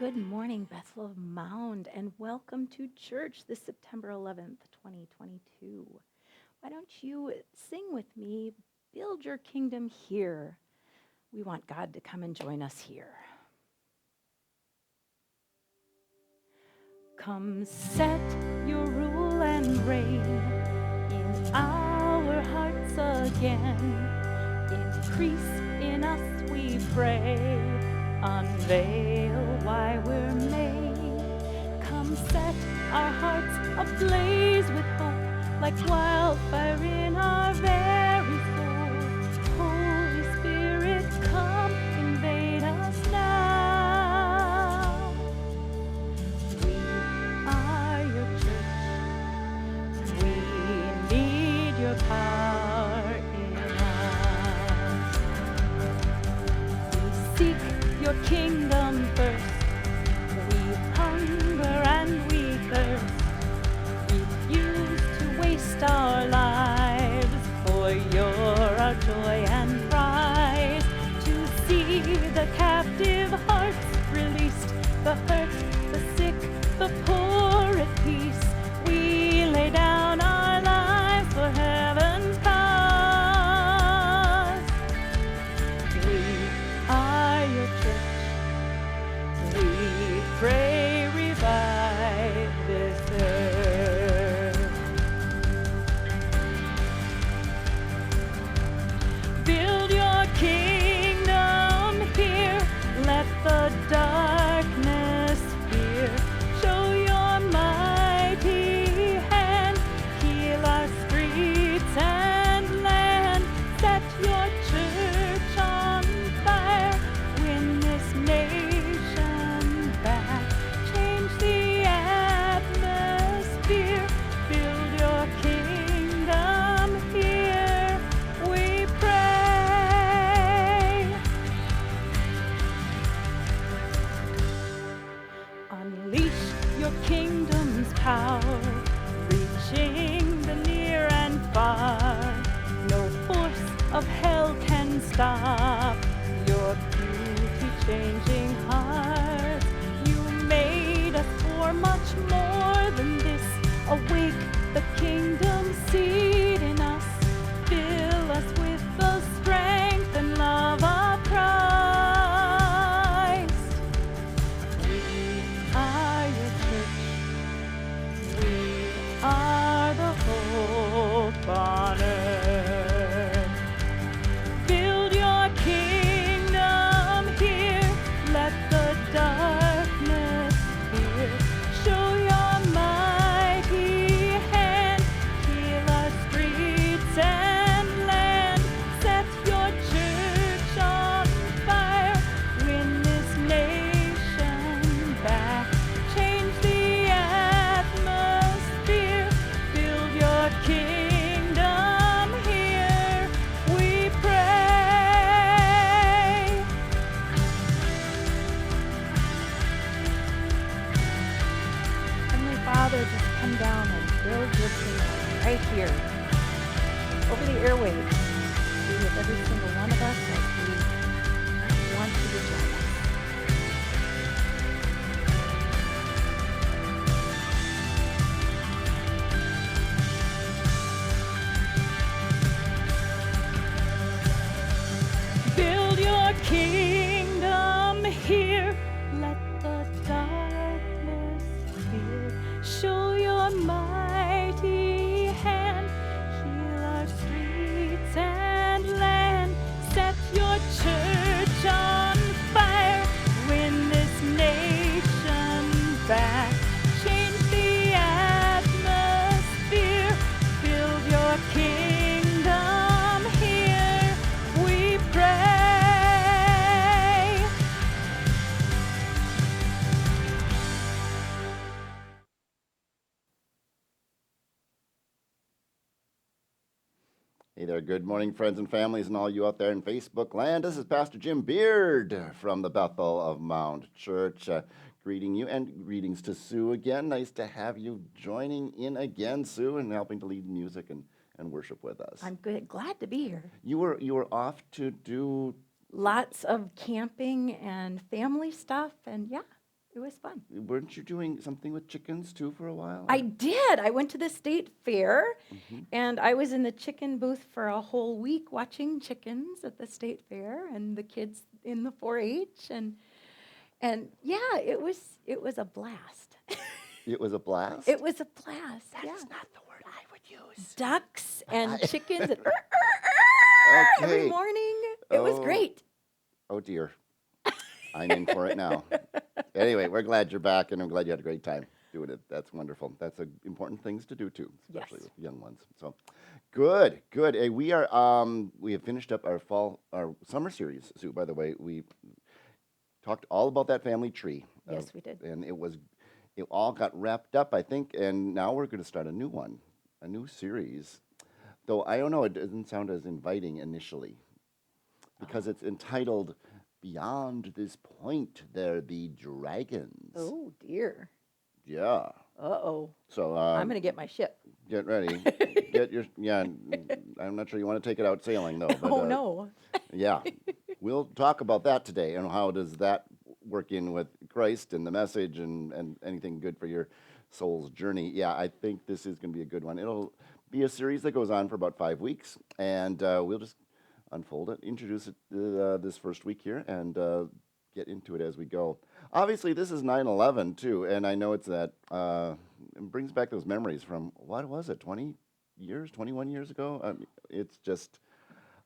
Good morning, Bethel of Mound, and welcome to church this September 11th, 2022. Why don't you sing with me, Build Your Kingdom Here? We want God to come and join us here. Come set your rule and reign in our hearts again. Increase in us, we pray. Unveil why we're made. Come set our hearts ablaze with hope, like wildfire in our very soul. Holy Spirit, come invade us now. We are your church. We need your power in us. We seek your kingdom first. We hunger and we thirst. Refuse to waste our lives, for you're our joy and prize. To see the captive hearts released, the hurt, the sick, the poor at peace. We lay down our lives for heaven's cause. We are your church. We pray, revive this earth. Build your kingdom here. Let the darkness fear. Show your mighty hand. Heal our streets and land. Set your church on fire. Win this nation back. Change the atmosphere. Build your kingdom here. We pray. Unleash your kingdom's power, reaching the near and far. No force of hell can stop your beauty-changing heart. You made us for much more than this. Awake the kingdom seed in us. Fill us with the strength and love of Christ. We are your church. We are the hope on earth. Build your kingdom here. Let the darkness fear. Show your mighty hand. Heal our streets and land. Set your church on fire. Win this nation back. Change the atmosphere. Build your kingdom here. We pray. Heavenly Father, just come down and build your kingdom right here, over the airwaves. Be with every single one of us as we want you to join us. Build your kingdom here. Let the darkness fear. Show your mighty hand. Heal our streets and land. Set your church on fire. Win this nation back. Change the atmosphere. Build your kingdom here. We pray. Hey there, good morning, friends and families, and all you out there in Facebook land. This is Pastor Jim Beard from the Bethel of Mound Church, greeting you, and greetings to Sue again. Nice to have you joining in again, Sue, and helping to lead music and worship with us. I'm good, glad to be here. You were off to do Lots of camping and family stuff, and yeah, It was fun. Weren't you doing something with chickens too for a while? I did. I went to the state fair Mhm. and I was in the chicken booth for a whole week watching chickens at the state fair and the kids in the 4-H and yeah, it was a blast. It was a blast. It was a blast. That Yeah. is not the word I would use. Ducks and chickens and every Okay. morning. It was Oh. great. Oh dear. I'm in for it now. Anyway, we're glad you're back, and I'm glad you had a great time doing it. That's wonderful. That's important things to do too, especially Yes. with young ones. So, good, good. Hey, we have finished up our summer series. Sue, by the way, we talked all about that family tree. Yes, we did. And it all got wrapped up, I think, and now we're going to start a new one, a new series. Though I don't know, it doesn't sound as inviting initially, because it's entitled "Beyond This Point There Be Dragons." Oh dear. Yeah. Uh-oh. So I'm going to get my ship. get ready. I'm not sure you want to take it out sailing though. But, Oh no. Yeah, we'll talk about that today, and how does that work in with Christ and the message and anything good for your soul's journey. Yeah, I think this is going to be a good one. It'll be a series that goes on for about 5 weeks, and we'll just unfold it, introduce it this first week here, and get into it as we go. Obviously, this is 9/11 too, and I know it's that it brings back those memories from, what was it, 20 years, 21 years ago? It's just,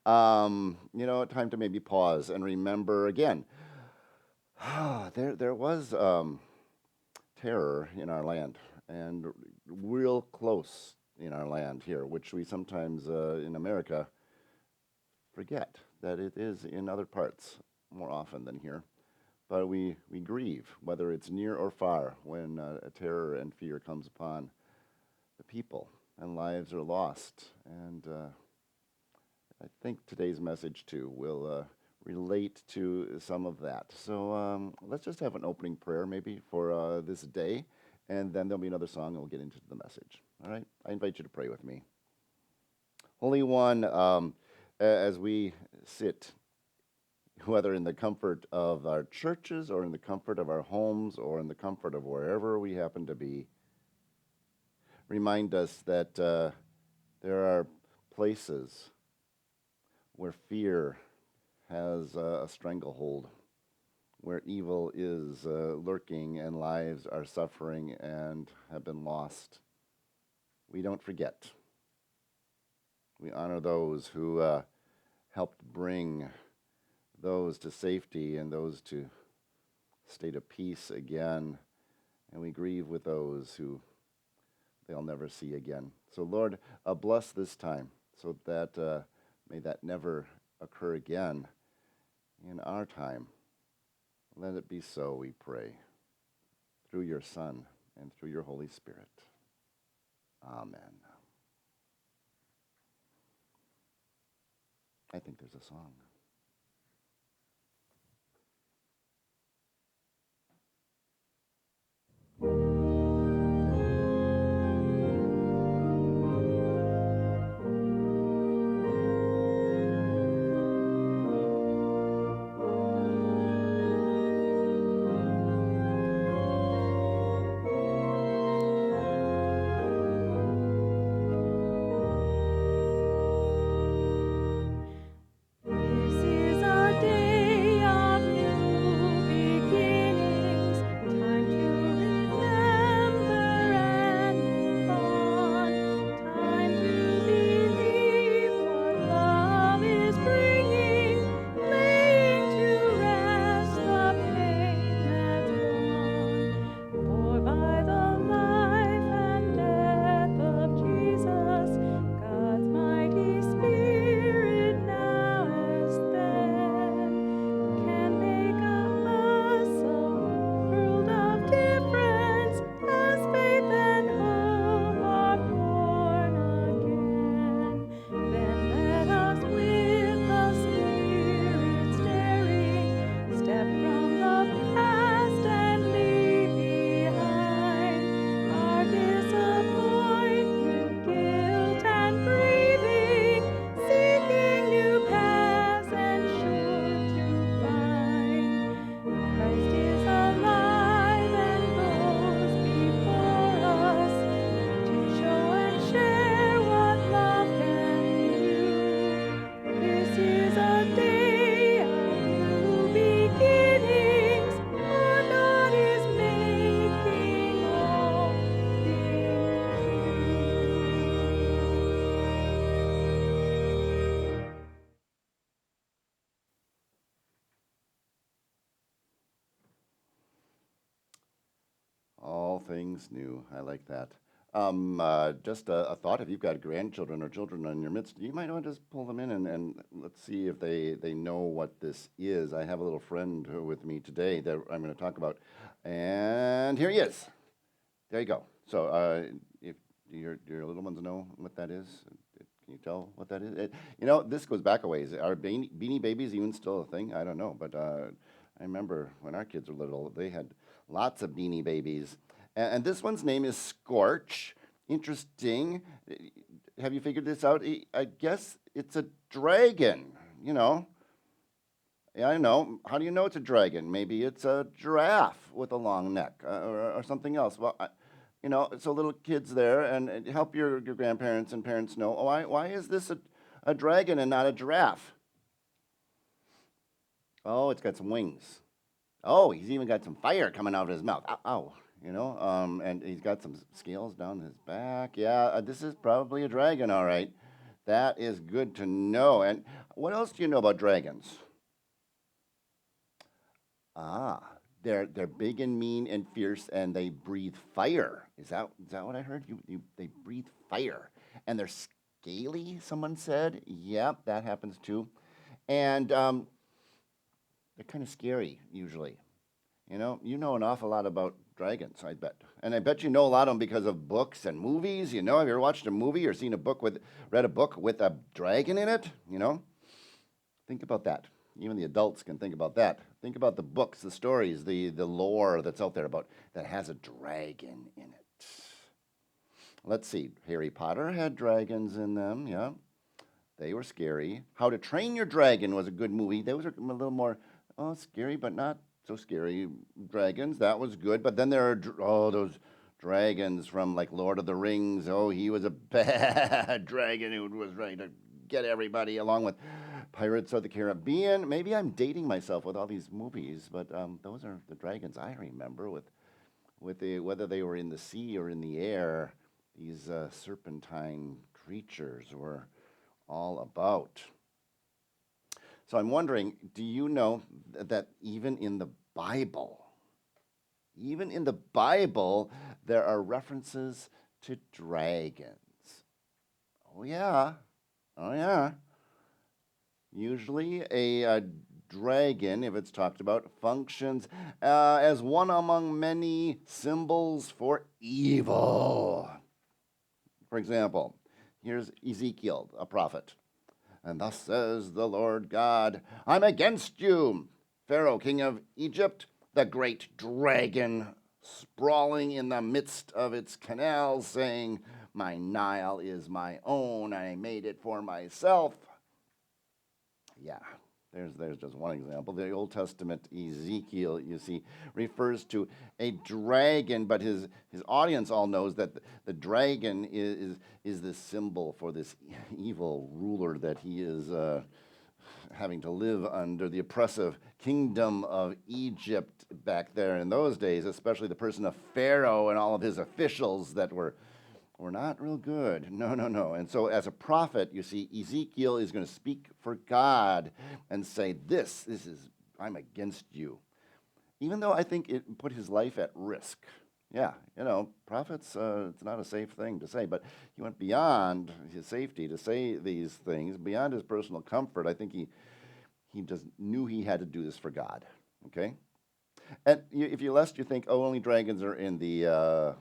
time to maybe pause and remember again. There was terror in our land, and real close in our land here, which we sometimes in America forget that it is in other parts more often than here. But we grieve, whether it's near or far, when a terror and fear comes upon the people and lives are lost. And I think today's message too will relate to some of that. So let's just have an opening prayer maybe for this day, and then there'll be another song and we'll get into the message. All right? I invite you to pray with me. Holy One, as we sit, whether in the comfort of our churches or in the comfort of our homes or in the comfort of wherever we happen to be, remind us that there are places where fear has a stranglehold, where evil is lurking and lives are suffering and have been lost. We don't forget. We honor those who helped bring those to safety and those to state of peace again, and we grieve with those who they'll never see again. So Lord, bless this time so that may that never occur again in our time. Let it be so, we pray, through your Son and through your Holy Spirit. Amen. I think there's a song. This all things new. I like that. Just a thought, if you've got grandchildren or children in your midst, you might want to just pull them in and let's see if they know what this is. I have a little friend with me today that I'm going to talk about. And here he is. There you go. So if your little ones know what that is, can you tell what that is? This goes back a ways. Are Beanie Babies even still a thing? I don't know. But I remember when our kids were little, they had lots of Beanie Babies. And this one's name is Scorch. Interesting. Have you figured this out? I guess it's a dragon, Yeah, I know. How do you know it's a dragon? Maybe it's a giraffe with a long neck or something else. Well, so little kids there, and help your grandparents and parents know, why is this a dragon and not a giraffe? Oh, it's got some wings. Oh, he's even got some fire coming out of his mouth. Ow, ow. And he's got some scales down his back. Yeah, this is probably a dragon, all right. That is good to know. And what else do you know about dragons? They're big and mean and fierce, and they breathe fire. Is that what I heard? They breathe fire, and they're scaly. Someone said, yep, that happens too, and they're kind of scary usually. You know an awful lot about dragons, I bet, and I bet you know a lot of them because of books and movies. Have you ever watched a movie or read a book with a dragon in it? Think about that. Even the adults can think about that. Think about the books, the stories, the lore that's out there about that has a dragon in it. Let's see. Harry Potter had dragons in them, yeah. They were scary. How to Train Your Dragon was a good movie. Those are a little more scary, but not so scary. Dragons, that was good. But then there are those dragons from like Lord of the Rings. Oh, he was a bad dragon who was ready to get everybody, along with Pirates of the Caribbean. Maybe I'm dating myself with all these movies, but those are the dragons I remember with whether they were in the sea or in the air. These serpentine creatures were all about. So I'm wondering, do you know that even in the Bible, there are references to dragons? Oh yeah. Usually a dragon, if it's talked about, functions as one among many symbols for evil. For example, here's Ezekiel, a prophet. And thus says the Lord God, I'm against you, Pharaoh, king of Egypt, the great dragon sprawling in the midst of its canals, saying, my Nile is my own, I made it for myself. Yeah, there's just one example. The Old Testament Ezekiel, you see, refers to a dragon, but his audience all knows that the dragon is the symbol for this evil ruler that he is having to live under, the oppressive kingdom of Egypt back there in those days, especially the person of Pharaoh and all of his officials that were not real good. No. And so as a prophet, you see, Ezekiel is going to speak for God and say, this is, I'm against you. Even though I think it put his life at risk. Yeah, prophets, it's not a safe thing to say, but he went beyond his safety to say these things, beyond his personal comfort. I think he just knew he had to do this for God, okay? And if you think, only dragons are in the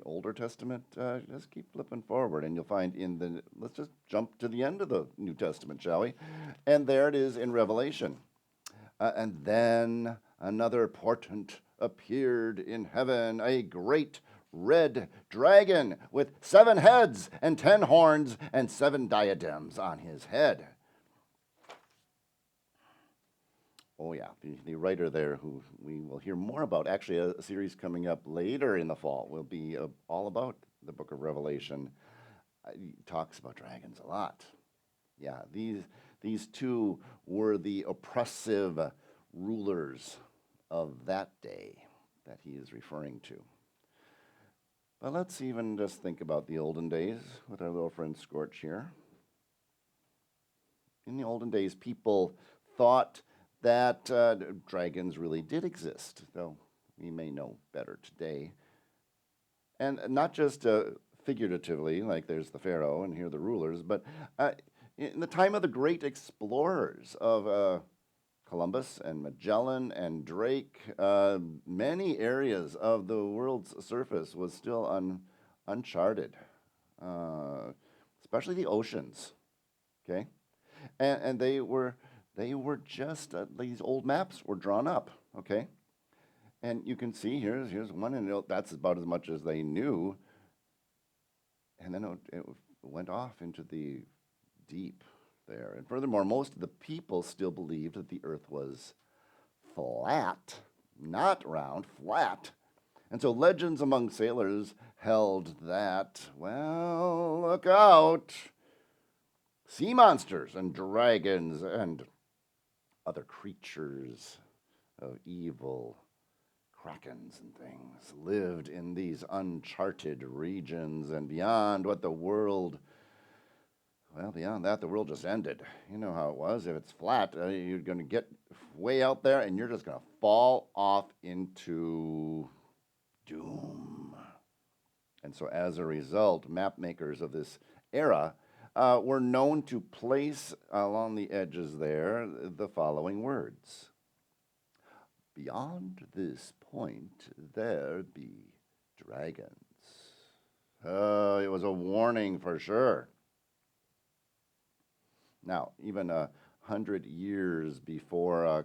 Older Testament, just keep flipping forward and you'll find let's just jump to the end of the New Testament, shall we? And there it is in Revelation. And then another portent appeared in heaven, a great red dragon with 7 heads and 10 horns and 7 diadems on his head. Oh yeah, the writer there, who we will hear more about, actually a series coming up later in the fall, will be all about the book of Revelation. He talks about dragons a lot. Yeah, these two were the oppressive rulers of that day that he is referring to. But let's even just think about the olden days with our little friend Scorch here. In the olden days, people thought that dragons really did exist, though we may know better today. And not just figuratively, like there's the Pharaoh and here are the rulers, but in the time of the great explorers of Columbus and Magellan and Drake, many areas of the world's surface was still uncharted, especially the oceans. Okay, and they were just these old maps were drawn up. Okay, and you can see here's one, and that's about as much as they knew. And then it went off into the deep there. And furthermore, most of the people still believed that the earth was flat, not round, flat. And so legends among sailors held that, well, look out, sea monsters and dragons and other creatures of evil, krakens and things, lived in these uncharted regions, and beyond what the world, well, beyond that, the world just ended. You know how it was. If it's flat, you're going to get way out there and you're just going to fall off into doom. And so as a result, map makers of this era were known to place along the edges there the following words. Beyond this point, there be dragons. It was a warning for sure. Now, even 100 years before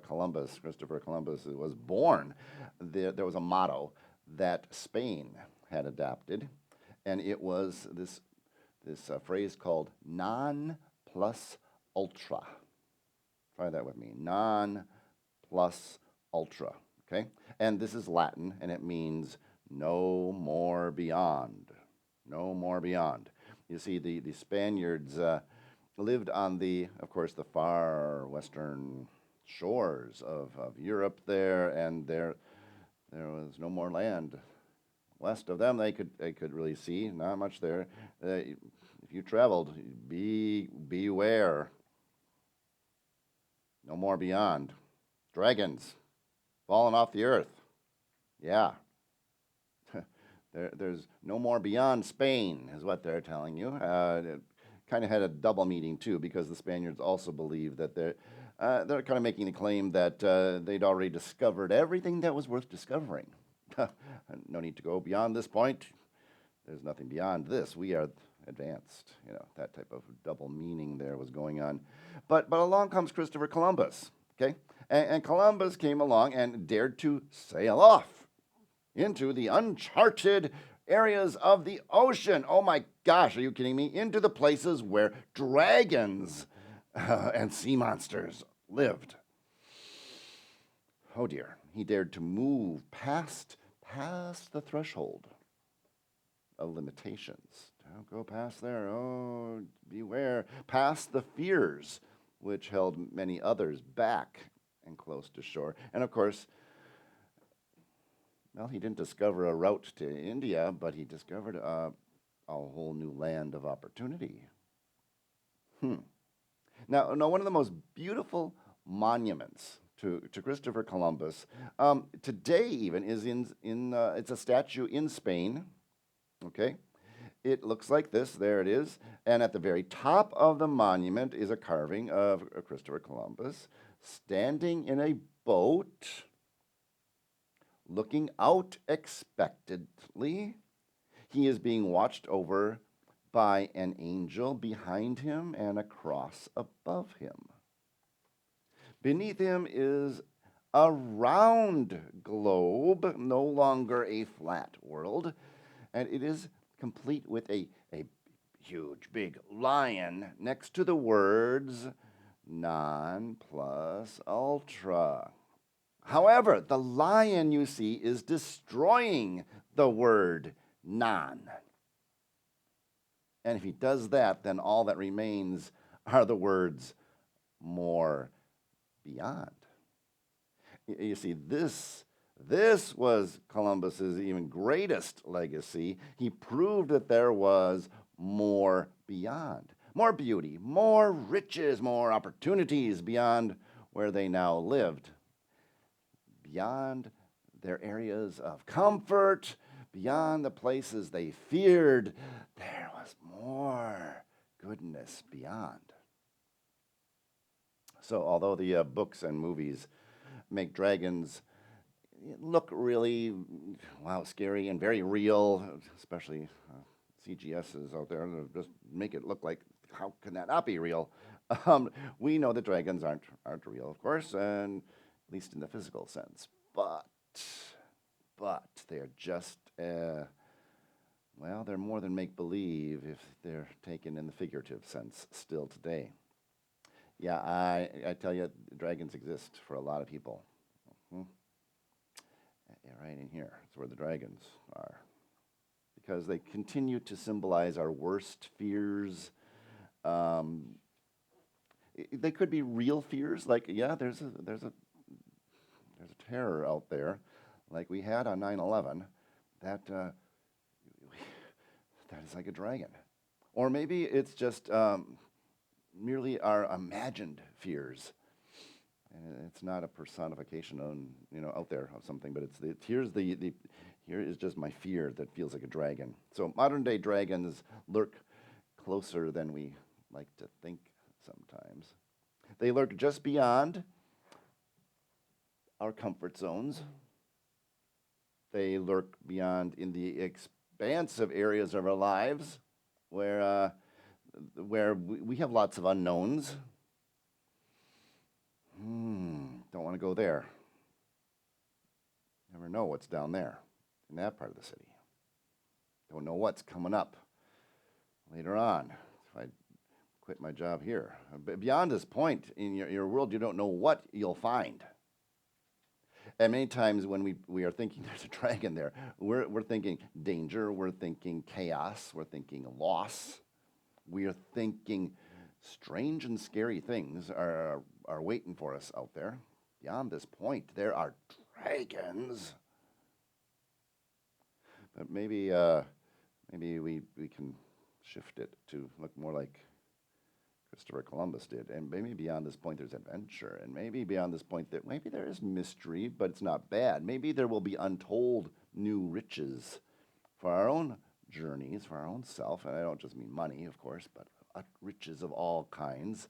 Christopher Columbus was born, there was a motto that Spain had adopted, and it was this phrase called non plus ultra. Try that with me. Non plus ultra. Okay? And this is Latin, and it means no more beyond. No more beyond. You see, the Spaniards lived on of course, the far western shores of Europe there, and there was no more land west of them. They could really see, not much there. If you traveled, beware. No more beyond. Dragons falling off the earth. Yeah. There's no more beyond Spain, is what they're telling you. It kind of had a double meaning, too, because the Spaniards also believed that they're kind of making the claim that they'd already discovered everything that was worth discovering. No need to go beyond this point. There's nothing beyond this. We are advanced. You know, that type of double meaning there was going on. But along comes Christopher Columbus, okay? And Columbus came along and dared to sail off into the uncharted areas of the ocean. Oh my gosh, are you kidding me? Into the places where dragons and sea monsters lived. Oh dear, he dared to move past the threshold of limitations. Don't go past there. Oh, beware. Past the fears which held many others back and close to shore. And of course, well, he didn't discover a route to India, but he discovered a whole new land of opportunity. Now, one of the most beautiful monuments to Christopher Columbus today even is it's a statue in Spain. Okay, it looks like this. There it is, and at the very top of the monument is a carving of Christopher Columbus standing in a boat, looking out expectantly. He is being watched over by an angel behind him and a cross above him. Beneath him is a round globe, no longer a flat world, and it is complete with a huge, big lion next to the words non plus ultra. However, the lion, you see, is destroying the word non. And if he does that, then all that remains are the words more beyond. You see, this was Columbus's even greatest legacy. He proved that there was more beyond, more beauty, more riches, more opportunities beyond where they now lived, beyond their areas of comfort, beyond the places they feared, there was more goodness beyond. So although the books and movies make dragons look really, wow, scary and very real, especially CGSs out there that just make it look like, how can that not be real? We know that dragons aren't real, of course, and at least in the physical sense. But they're just, well, they're more than make-believe if they're taken in the figurative sense still today. Yeah, I tell you, dragons exist for a lot of people. Yeah, right in here, that's where the dragons are. Because they continue to symbolize our worst fears. They could be real fears, like, yeah, there's a terror out there, like we had on 9/11, that is like a dragon. Or maybe it's just merely our imagined fears. And it's not a personification on, out there of something, but here is just my fear that feels like a dragon. So modern day dragons lurk closer than we like to think sometimes. They lurk just beyond our comfort zones. They lurk beyond in the expansive areas of our lives where we have lots of unknowns. Don't want to go there. Never know what's down there in that part of the city. Don't know what's coming up later on if I quit my job here. But beyond this point in your world, you don't know what you'll find. And many times when we are thinking there's a dragon there, we're thinking danger, we're thinking chaos, we're thinking loss. We are thinking strange and scary things are waiting for us out there. Beyond this point, there are dragons. But maybe we can shift it to look more like Christopher Columbus did. And maybe beyond this point, there's adventure. And maybe beyond this point, that maybe there is mystery, but it's not bad. Maybe there will be untold new riches for our own journeys, for our own self. And I don't just mean money, of course, but riches of all kinds.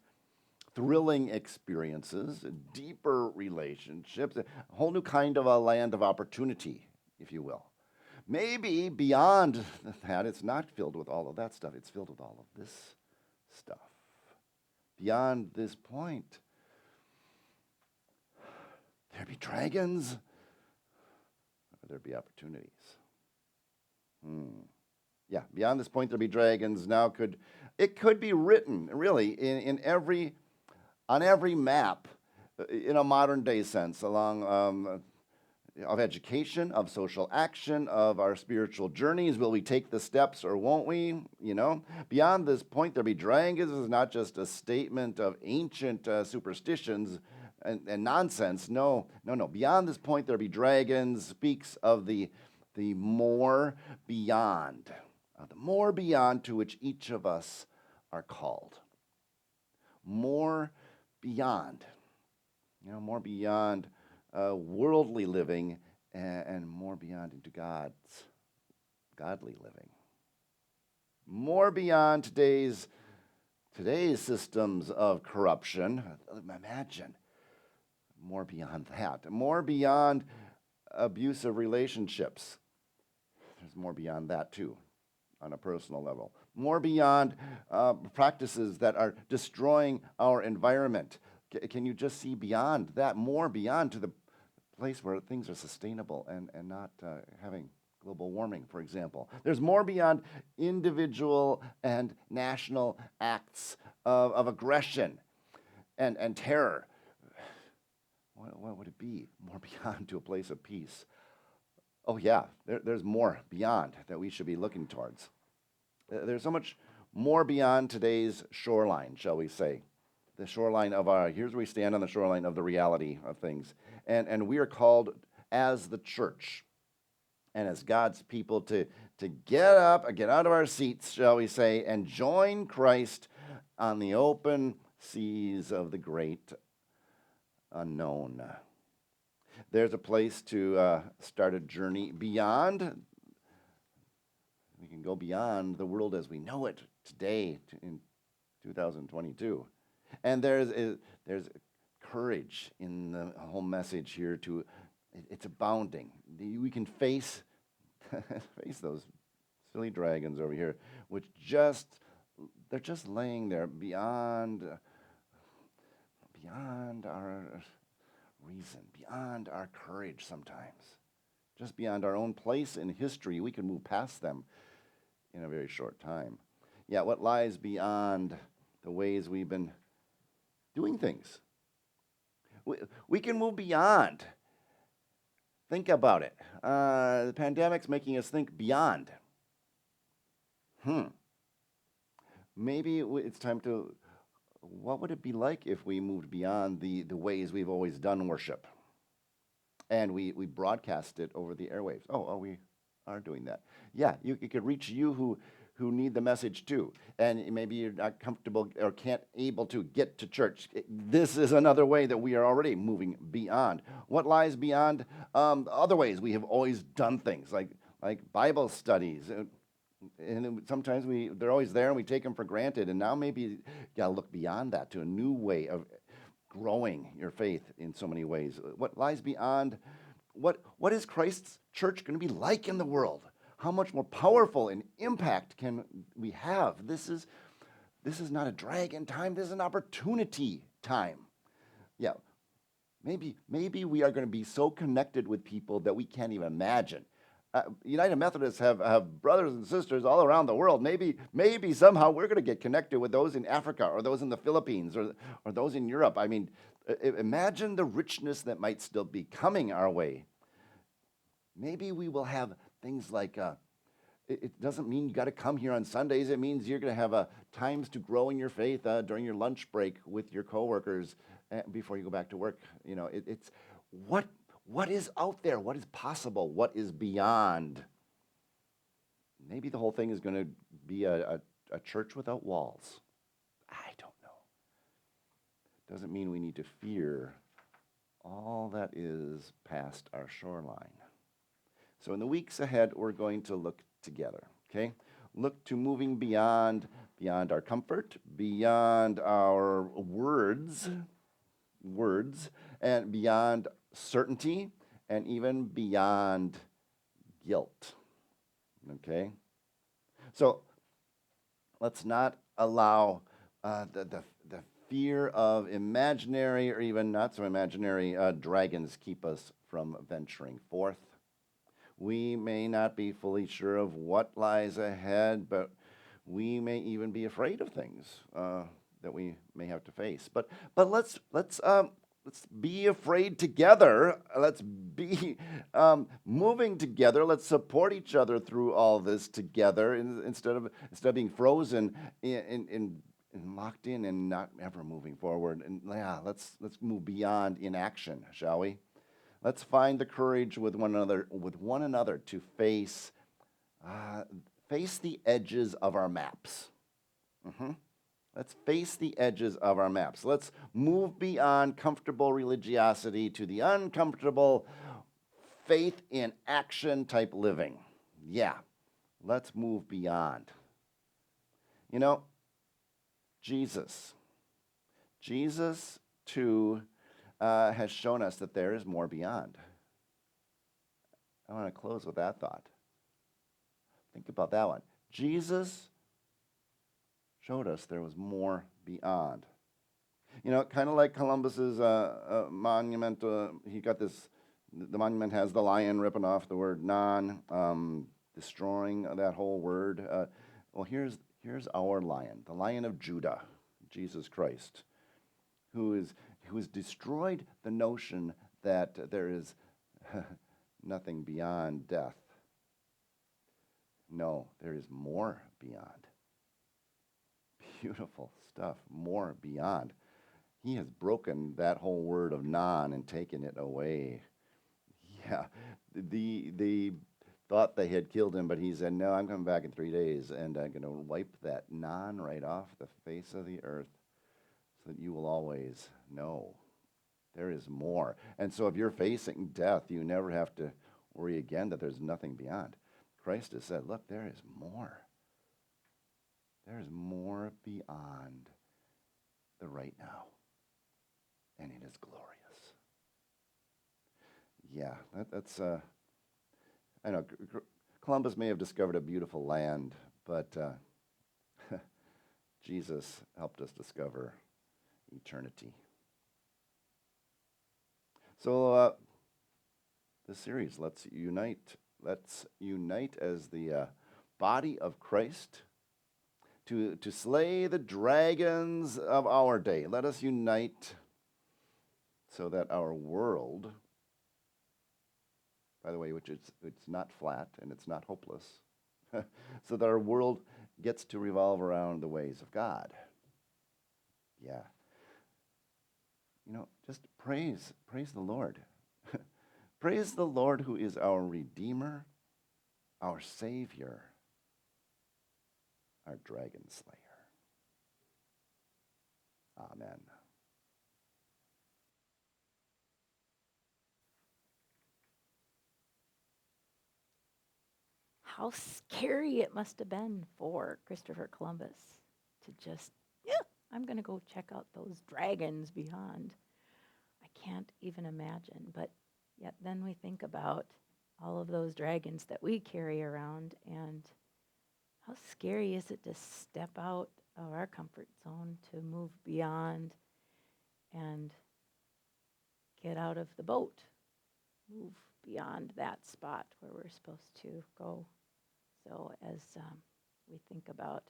Thrilling experiences, deeper relationships, a whole new kind of a land of opportunity, if you will. Maybe beyond that, it's not filled with all of that stuff. It's filled with all of this stuff. Beyond this point, there be dragons, or there be opportunities. Yeah, beyond this point, there be dragons. Now it could be written, really, on every map, in a modern day sense, along of education, of social action, of our spiritual journeys. Will we take the steps or won't we? Beyond this point, there be dragons. This is not just a statement of ancient superstitions and nonsense. No. Beyond this point, there be dragons speaks of the more beyond, the more beyond to which each of us are called. More beyond, more beyond worldly living and more beyond into godly living. More beyond today's systems of corruption. Imagine more beyond that. More beyond abusive relationships. There's more beyond that too, on a personal level. More beyond practices that are destroying our environment. Can you just see beyond that? More beyond to the place where things are sustainable and not having global warming, for example. There's more beyond individual and national acts of aggression and terror. What would it be? More beyond to a place of peace. Oh yeah, there's more beyond that we should be looking towards. There's so much more beyond today's shoreline, shall we say. The shoreline of here's where we stand on the shoreline of the reality of things. And we are called as the church and as God's people to get up, get out of our seats, shall we say, and join Christ on the open seas of the great unknown. There's a place to start a journey beyond We can go beyond the world as we know it today in 2022. And there's courage in the whole message here. It's abounding. We can face those silly dragons over here, which they're just laying there beyond our reason, beyond our courage sometimes, just beyond our own place in history. We can move past them in a very short time. Yeah, what lies beyond the ways we've been doing things? We can move beyond. Think about it. The pandemic's making us think beyond. Maybe it's time to, what would it be like if we moved beyond the ways we've always done worship? And we broadcast it over the airwaves. Oh, we are doing that. Yeah, it could reach you who need the message too. And maybe you're not comfortable or can't able to get to church. This is another way that we are already moving beyond. What lies beyond other ways we have always done things, like Bible studies. And sometimes they're always there and we take them for granted. And now maybe you got to look beyond that to a new way of growing your faith in so many ways. What lies beyond, what is Christ's church going to be like in the world? How much more powerful and impact can we have? This is not a dragon time. This is an opportunity time. Yeah, maybe we are going to be so connected with people that we can't even imagine. United Methodists have brothers and sisters all around the world. Maybe somehow we're going to get connected with those in Africa or those in the Philippines or those in Europe. I mean, imagine the richness that might still be coming our way. Maybe we will have things like, it doesn't mean you got to come here on Sundays. It means you're going to have times to grow in your faith during your lunch break with your coworkers before you go back to work. You know, it's what is out there? What is possible? What is beyond? Maybe the whole thing is going to be a church without walls. I don't know. Doesn't mean we need to fear all that is past our shoreline. So in the weeks ahead, we're going to look together, okay? Look to moving beyond our comfort, beyond our words, and beyond certainty, and even beyond guilt, okay? So let's not allow the fear of imaginary or even not so imaginary dragons keep us from venturing forth. We may not be fully sure of what lies ahead, but we may even be afraid of things that we may have to face. But let's be afraid together. Let's be moving together. Let's support each other through all this together instead of being frozen and locked in and not ever moving forward. And yeah, let's move beyond inaction, shall we? Let's find the courage with one another to face the edges of our maps. Let's face the edges of our maps. Let's move beyond comfortable religiosity to the uncomfortable faith in action type living. Yeah, let's move beyond. You know, Jesus too has shown us that there is more beyond. I want to close with that thought. Think about that one. Jesus showed us there was more beyond. You know, kind of like Columbus's monument. He got this. The monument has the lion ripping off the word non, destroying that whole word. Well, here's our lion, the Lion of Judah, Jesus Christ, who has destroyed the notion that there is nothing beyond death. No, there is more beyond. Beautiful stuff, more beyond. He has broken that whole word of non and taken it away. Yeah, they thought they had killed him, but he said, no, I'm coming back in 3 days, and I'm going to wipe that non right off the face of the earth so that you will always know there is more. And so if you're facing death, you never have to worry again that there's nothing beyond. Christ has said, look, there is more. There is more beyond the right now. And it is glorious. Yeah, that's, I know, Columbus may have discovered a beautiful land, but Jesus helped us discover eternity. So this series, Let's Unite as the body of Christ to slay the dragons of our day. Let us unite so that our world, by the way, which it's not flat and it's not hopeless, so that our world gets to revolve around the ways of God. Yeah. You know, just praise the Lord. Praise the Lord who is our Redeemer, our Savior, our Dragon Slayer. Amen. How scary it must have been for Christopher Columbus to just, I'm going to go check out those dragons beyond. I can't even imagine. But yet then we think about all of those dragons that we carry around, and how scary is it to step out of our comfort zone, to move beyond and get out of the boat, move beyond that spot where we're supposed to go. So as we think about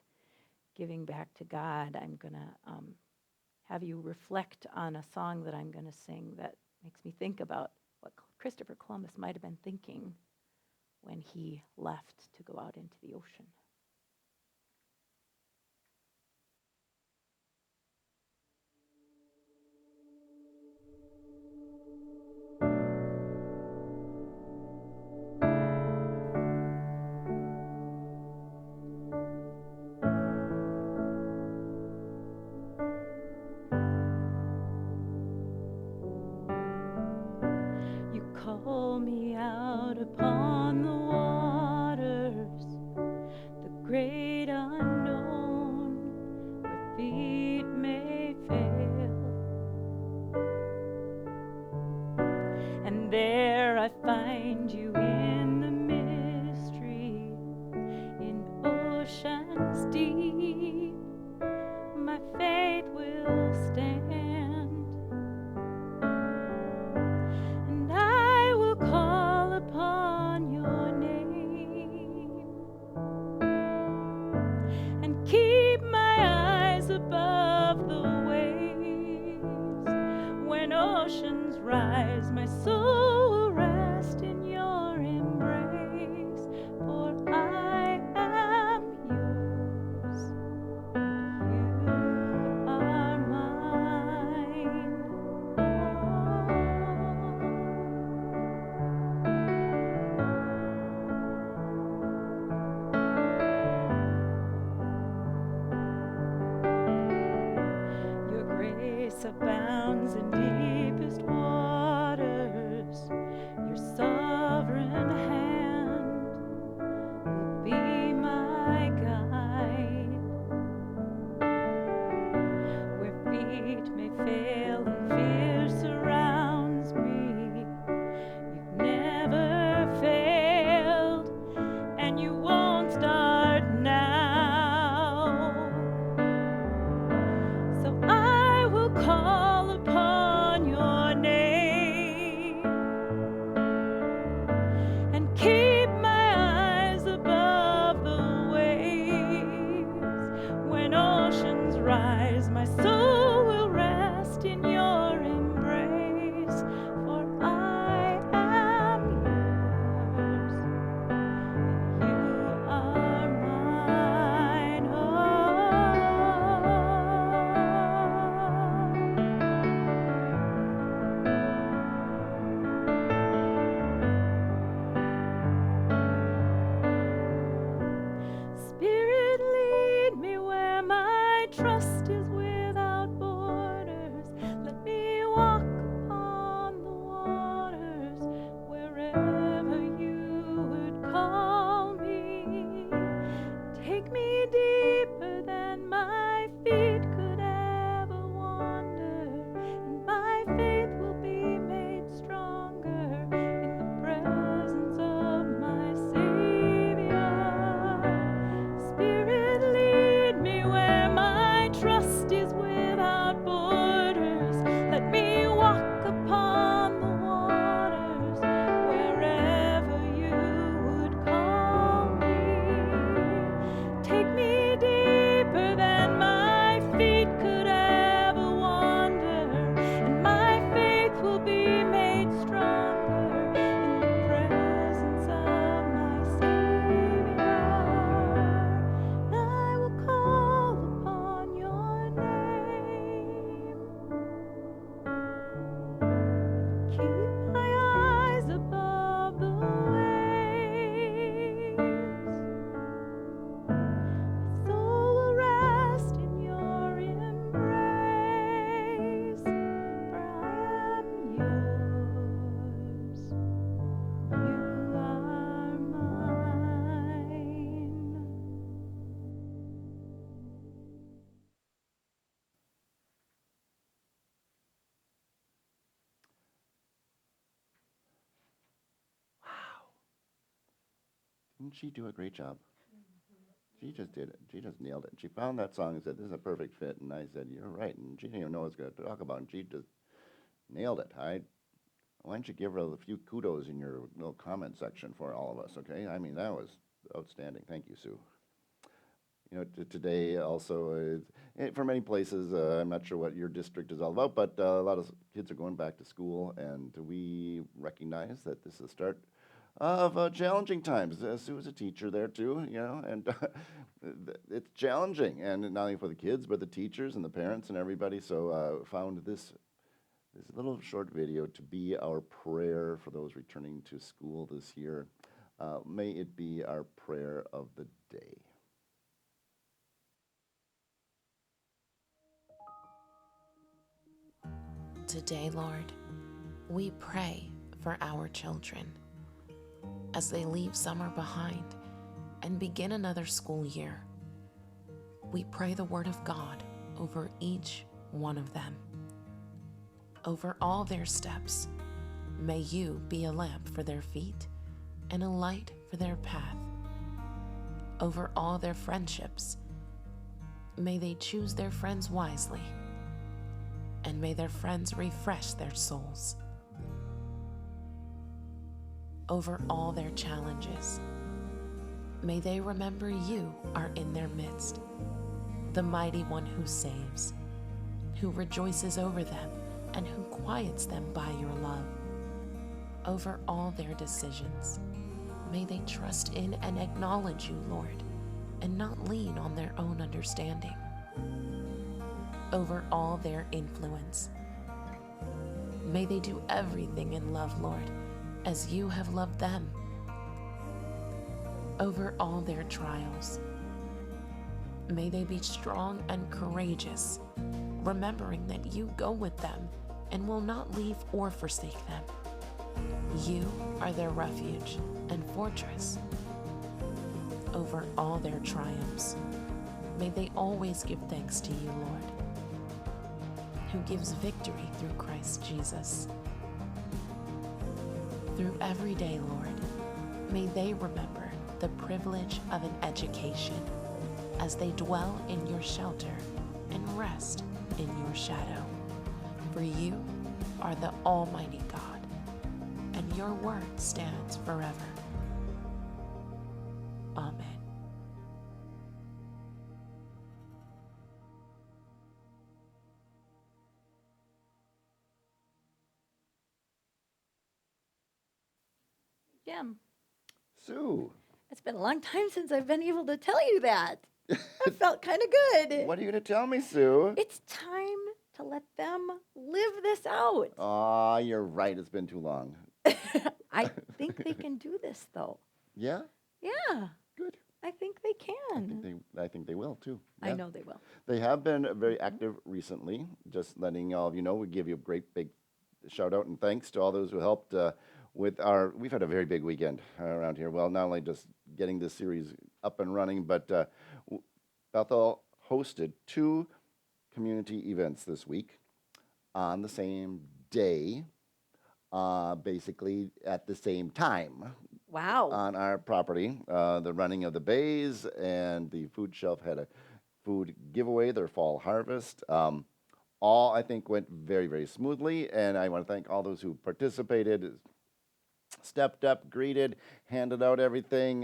giving back to God, I'm going to have you reflect on a song that I'm going to sing that makes me think about what Christopher Columbus might have been thinking when he left to go out into the ocean. Call me out upon the waters, the great unknown, where feet may fail. And there I find you in the mystery, in oceans deep, my faith will stand. Oceans rise, my soul will rest in your embrace, for I am yours, you are mine. Your grace abounds in deepest waters, your sovereign hand will be my guide. Where feet may fail and fear surrounds me, you've never failed, and you won't start now. So I will call upon your name and keep my eyes above the waves. When oceans rise, my soul will rest in your embrace. Didn't she do a great job? She just did it. She just nailed it. She found that song and said, "This is a perfect fit." And I said, "You're right." And she didn't even know what I was going to talk about. And she just nailed it. Why don't you give her a few kudos in your little comment section for all of us, okay? I mean, that was outstanding. Thank you, Sue. You know, today also, for many places, I'm not sure what your district is all about, but a lot of kids are going back to school, and we recognize that this is the start of challenging times. Sue is a teacher there too, you know, and it's challenging, and not only for the kids, but the teachers and the parents and everybody. So found this little short video to be our prayer for those returning to school this year. May it be our prayer of the day. Today, Lord, we pray for our children as they leave summer behind and begin another school year. We pray the word of God over each one of them. Over all their steps, may you be a lamp for their feet and a light for their path. Over all their friendships, may they choose their friends wisely, and may their friends refresh their souls. Over all their challenges, may they remember you are in their midst, the mighty one who saves, who rejoices over them, and who quiets them by your love. Over all their decisions, may they trust in and acknowledge you, Lord, and not lean on their own understanding. Over all their influence, may they do everything in love, Lord, as you have loved them. Over all their trials, may they be strong and courageous, remembering that you go with them and will not leave or forsake them. You are their refuge and fortress. Over all their triumphs, may they always give thanks to you, Lord, who gives victory through Christ Jesus. Through every day, Lord, may they remember the privilege of an education as they dwell in your shelter and rest in your shadow. For you are the Almighty God, and your word stands forever. Amen. Jim, Sue, it's been a long time since I've been able to tell you that. I felt kind of good. what are you going to tell me, Sue? It's time to let them live this out. Aw, you're right. It's been too long. I think they can do this, though. Yeah? Yeah, Good. I think they can. I think they will too. I Yeah. know they will. They have been very active recently. Just letting all of you know, we give you a great big shout out and thanks to all those who helped with we've had a very big weekend around here. Well, not only just getting this series up and running, but Bethel hosted 2 community events this week on the same day, basically at the same time. Wow. On our property. The running of the bays and the food shelf had a food giveaway, their fall harvest. All, I think, went very, very smoothly, and I want to thank all those who participated, stepped up, greeted, handed out everything,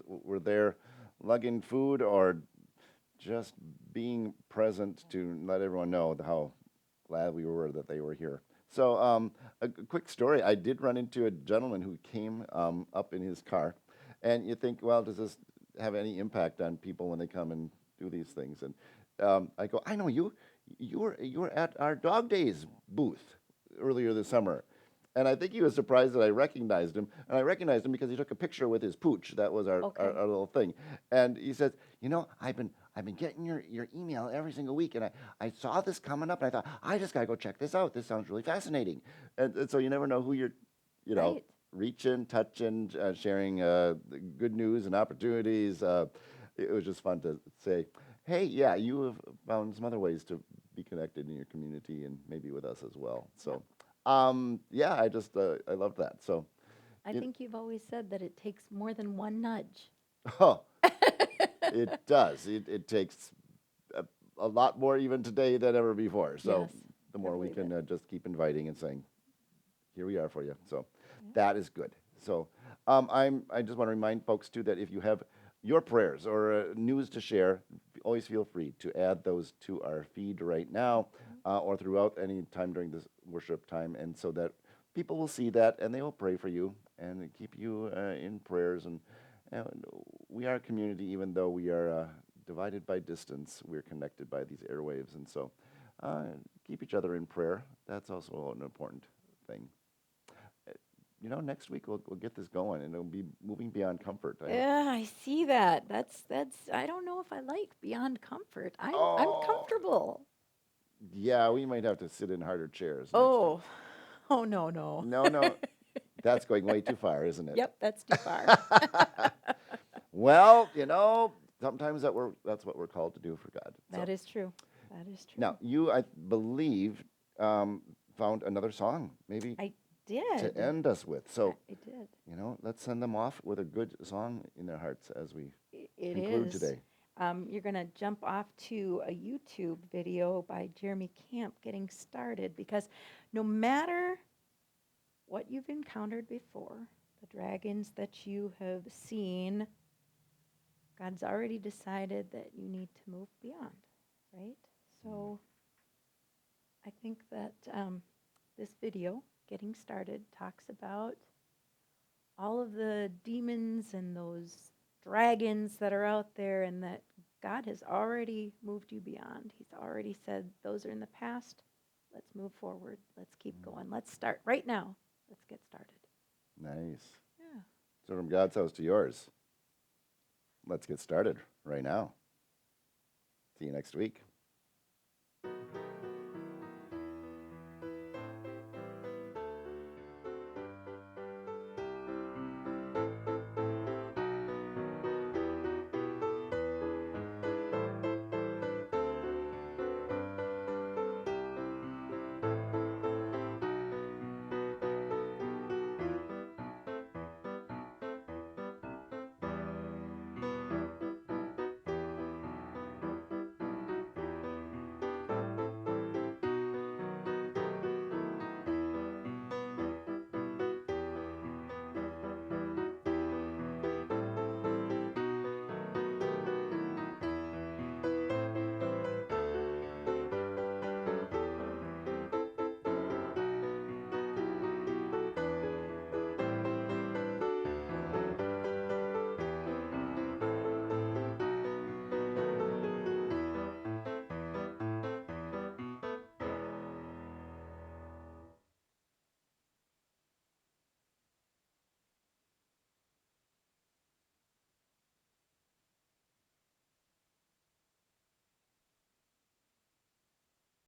were there lugging food or just being present to let everyone know how glad we were that they were here. So a quick story, I did run into a gentleman who came up in his car, and you think, well, does this have any impact on people when they come and do these things? And I go, I know you were at our Dog Days booth earlier this summer. And I think he was surprised that I recognized him. And I recognized him because he took a picture with his pooch. That was our little thing. And he says, you know, I've been getting your email every single week, and I saw this coming up, and I thought, I just got to go check this out. This sounds really fascinating. And so you never know who you're, Right. reaching, touching, sharing good news and opportunities. It was just fun to say, hey, yeah, you have found some other ways to be connected in your community and maybe with us as well. So, yeah, I love that. So, I think you've always said that it takes more than one nudge. Oh, it does. It takes a lot more even today than ever before. So Yes, the I more we believe can just keep inviting and saying, here we are for you. So Yeah. that is good. So I just want to remind folks too that if you have your prayers or news to share, always feel free to add those to our feed right now or throughout any time during this worship time, and so that people will see that and they will pray for you and keep you in prayers. And we are a community, even though we are divided by distance, we're connected by these airwaves, and so keep each other in prayer. That's also an important thing. Next week we'll get this going, and it'll be moving beyond comfort. Yeah, I see that. That's I don't know if I like beyond comfort. I'm Oh, comfortable. yeah, we might have to sit in harder chairs next week. Oh. Oh no, no. No, that's going way too far, isn't it? Yep, that's too far. Well, sometimes that's what we're called to do for God. That So, is true. That is true. now, you, I believe, found another song maybe I did. to end us with. So, I did. let's send them off with a good song in their hearts as we It conclude is. today. You're going to jump off to a YouTube video by Jeremy Camp, Getting Started, because no matter what you've encountered before, the dragons that you have seen, God's already decided that you need to move beyond, right? So I think that this video, Getting Started, talks about all of the demons and those dragons that are out there, and that God has already moved you beyond. He's already said, those are in the past. Let's move forward. Let's keep going. Let's start right now. Let's get started. Nice. Yeah. So from God's house to yours, let's get started right now. See you next week.